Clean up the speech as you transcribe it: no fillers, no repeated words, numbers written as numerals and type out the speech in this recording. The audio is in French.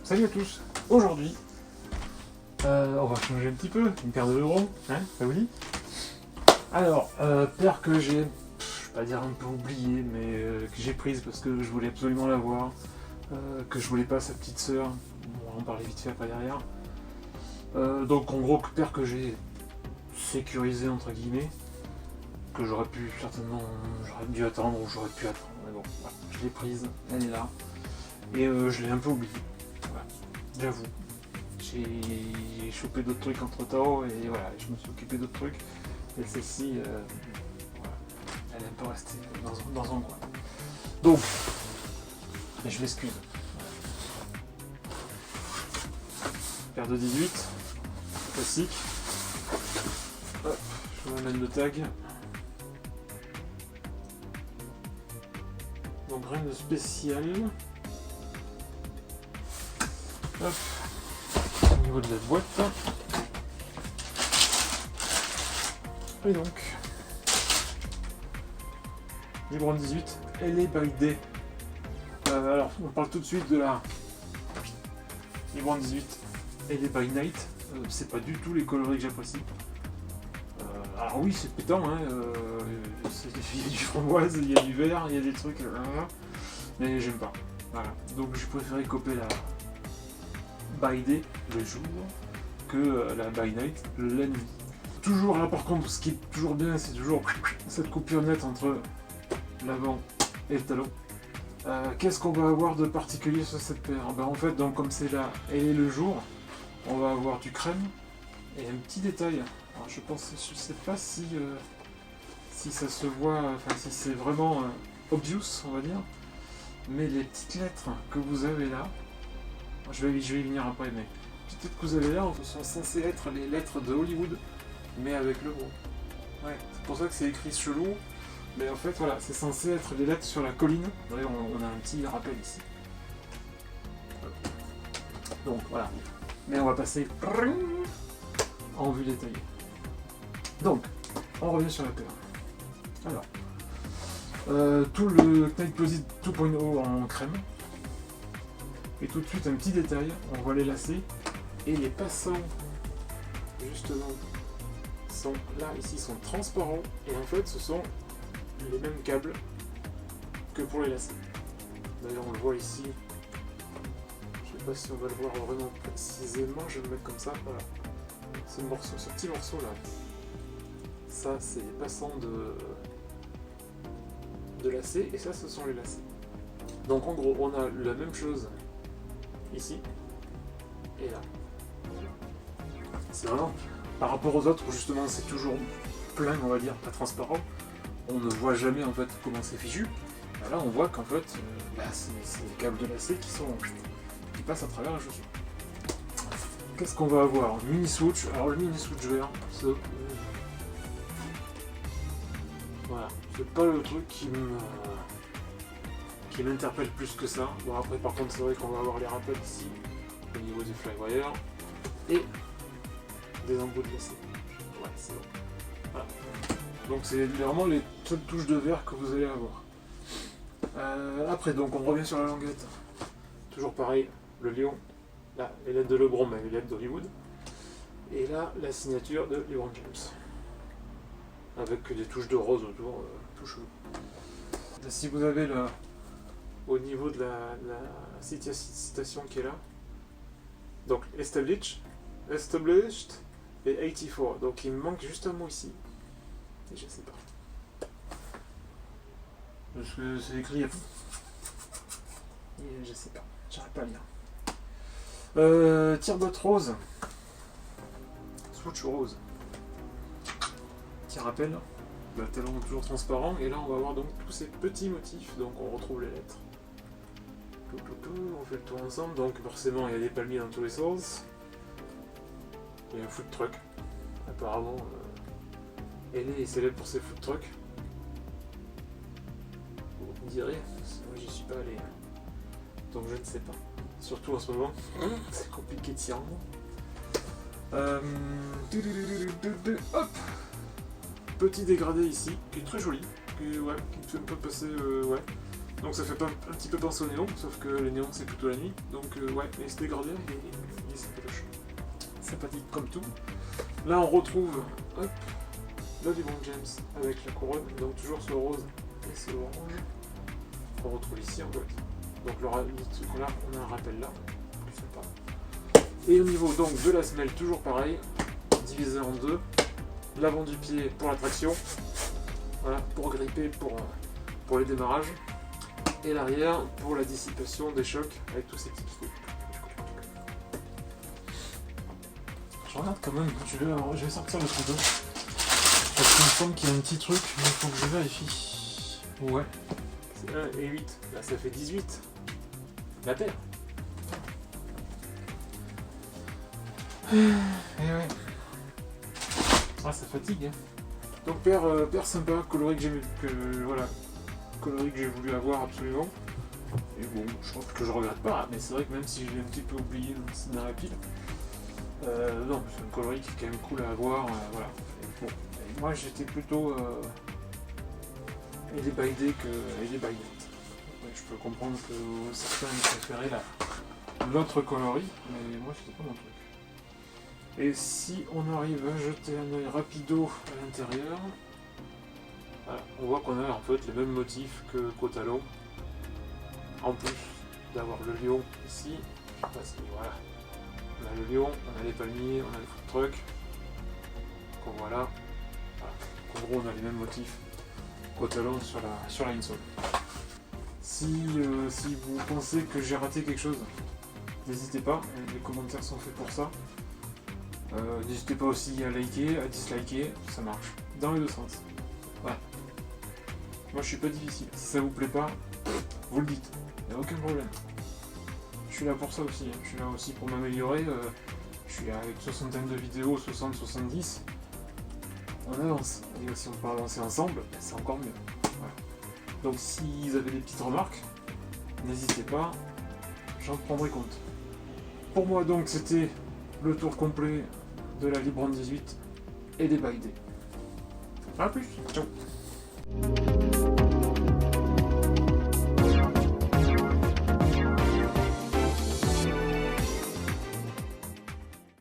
Salut à tous. Aujourd'hui, on va changer un petit peu, une paire de euros, hein, ça vous dit? Alors, paire que j'ai, je vais pas dire un peu oubliée, mais que j'ai prise parce que je voulais absolument l'avoir, que je voulais pas sa petite sœur, on va en parler vite fait après derrière. Donc en gros, paire que j'ai sécurisée entre guillemets, que j'aurais pu certainement, j'aurais dû attendre ou j'aurais pu attendre, mais bon, voilà, je l'ai prise, elle est là, et je l'ai un peu oubliée, voilà, j'avoue. J'ai chopé d'autres trucs entre temps et voilà, je me suis occupé d'autres trucs. Et celle-ci, voilà, elle est un peu restée dans un coin. Donc, et je m'excuse. Paire de 18, classique. Hop, je vous amène le tag. Donc rien de spécial. Hop. Au niveau de la boîte. Et donc, LeBron 18, LA by Day. Alors, on parle tout de suite de la LeBron 18, LA by Night. C'est pas du tout les coloris que j'apprécie. Alors oui, c'est pétant, hein, il y a du framboise, il y a du vert, il y a des trucs, mais j'aime pas. Voilà. Donc j'ai préféré copier la by Day, le jour, que la by Night, la nuit. Toujours là par contre, ce qui est toujours bien, c'est toujours cette coupure nette entre l'avant et le talon. Qu'est-ce qu'on va avoir de particulier sur cette paire? En fait, donc, comme c'est là et le jour, on va avoir du crème et un petit détail. Alors, je sais pas si ça se voit, enfin si c'est vraiment obvious, on va dire, mais les petites lettres que vous avez là, je vais y venir après, mais les petites lettres que vous avez là sont censées être les lettres de Hollywood, mais avec le gros. Ouais, c'est pour ça que c'est écrit chelou, mais en fait voilà, c'est censé être les lettres sur la colline. D'ailleurs on a un petit rappel ici. Donc voilà. Mais on va passer en vue détaillée. Donc, on revient sur la paire. Alors, tout le Knight Closet 2.0 en crème. Et tout de suite un petit détail, on voit les lacets et les passants justement sont là, ici, sont transparents et en fait ce sont les mêmes câbles que pour les lacets. D'ailleurs on le voit ici, je sais pas si on va le voir vraiment précisément, je vais le mettre comme ça, voilà. Ce petit morceau là, ça c'est les passants de lacets et ça ce sont les lacets. Donc en gros on a la même chose ici et là. C'est vraiment par rapport aux autres où justement c'est toujours plein, on va dire, pas transparent, on ne voit jamais en fait comment c'est fichu. Là on voit qu'en fait c'est les câbles de lacets qui passent à travers la chaussure. Qu'est-ce qu'on va avoir? Mini switch, alors le mini switch vert, voilà, c'est pas le truc qui m'interpelle plus que ça. Bon après par contre c'est vrai qu'on va avoir les rappels ici au niveau du flywire et des embouts de lacets. Ouais, c'est bon. Voilà. Donc c'est vraiment les seules touches de verre que vous allez avoir. Après donc on revient sur la languette. Toujours pareil, le lion, là les lettres de LeBron, mais les lettres d'Hollywood. Et là la signature de LeBron James. Avec des touches de rose autour, tout chelou. Si vous avez au niveau de la citation qui est là, donc established et 84, donc il me manque juste un mot ici, et je sais pas. Parce que c'est écrit, et je sais pas, j'arrive pas à lire. Tire-botte rose, switch rose, petit rappel, le talon toujours transparent, et là on va avoir donc tous ces petits motifs, donc on retrouve les lettres. On fait le tour ensemble, donc forcément il y a des palmiers dans tous les sens. Il y a un food truck. Apparemment, elle est célèbre pour ses food trucks. Vous me direz, moi j'y suis pas allé. Donc je ne sais pas. Surtout en ce moment, c'est compliqué de s'y rendre. Hop, petit dégradé ici, qui est très joli, qui me fait un peu passer, ouais. Donc ça fait pas un petit peu penser au néon, sauf que les néons c'est plutôt la nuit. Donc ouais, mais c'était gradé, il est sympatoche. Sympathique comme tout. Là on retrouve hop, le LeBron James avec la couronne, donc toujours ce rose et ce orange qu'on retrouve ici en boîte. Donc là on a un rappel là, plus sympa. Et au niveau donc de la semelle, toujours pareil, divisé en deux. L'avant du pied pour la traction, voilà, pour gripper pour les démarrages, et l'arrière pour la dissipation des chocs avec tous ces petits picots. Je regarde quand même, je vais sortir le couteau. Parce qu'il me semble qu'il y a un petit truc, mais il faut que je vérifie. Ouais, c'est 1 et 8, là ça fait 18. La paire. Et ouais. Ah, ça fatigue, hein. Donc paire sympa, coloré coloré que j'ai voulu avoir absolument. Et bon, je pense que je regrette pas, mais c'est vrai que même si je l'ai un petit peu oublié dans la pile, non, c'est un coloris qui est quand même cool à avoir, voilà. Et bon, et moi j'étais plutôt Ellie by Day que Ellie by Night. Je peux comprendre que certains préféraient l'autre coloris, mais moi c'était pas mon truc. Et si on arrive à jeter un œil rapido à l'intérieur, voilà, on voit qu'on a en fait les mêmes motifs qu'au talon. En plus d'avoir le lion ici, je sais pas si voilà. On a le lion, on a les palmiers, on a le food truck. Donc voilà. En gros on a les mêmes motifs qu'au talon sur la insole. Si vous pensez que j'ai raté quelque chose, n'hésitez pas, les commentaires sont faits pour ça. N'hésitez pas aussi à liker, à disliker, ça marche. Dans les deux sens. Voilà. Moi je suis pas difficile. Si ça vous plaît pas, vous le dites. Il n'y a aucun problème. Je suis là pour ça aussi. Je suis là aussi pour m'améliorer. Je suis là avec 60 de vidéos, 60-70. On avance. Et si on peut avancer ensemble, c'est encore mieux. Voilà. Donc si vous avez des petites remarques, n'hésitez pas, j'en prendrai compte. Pour moi donc c'était le tour complet de la LeBron 18 et des by Day. A plus, ciao.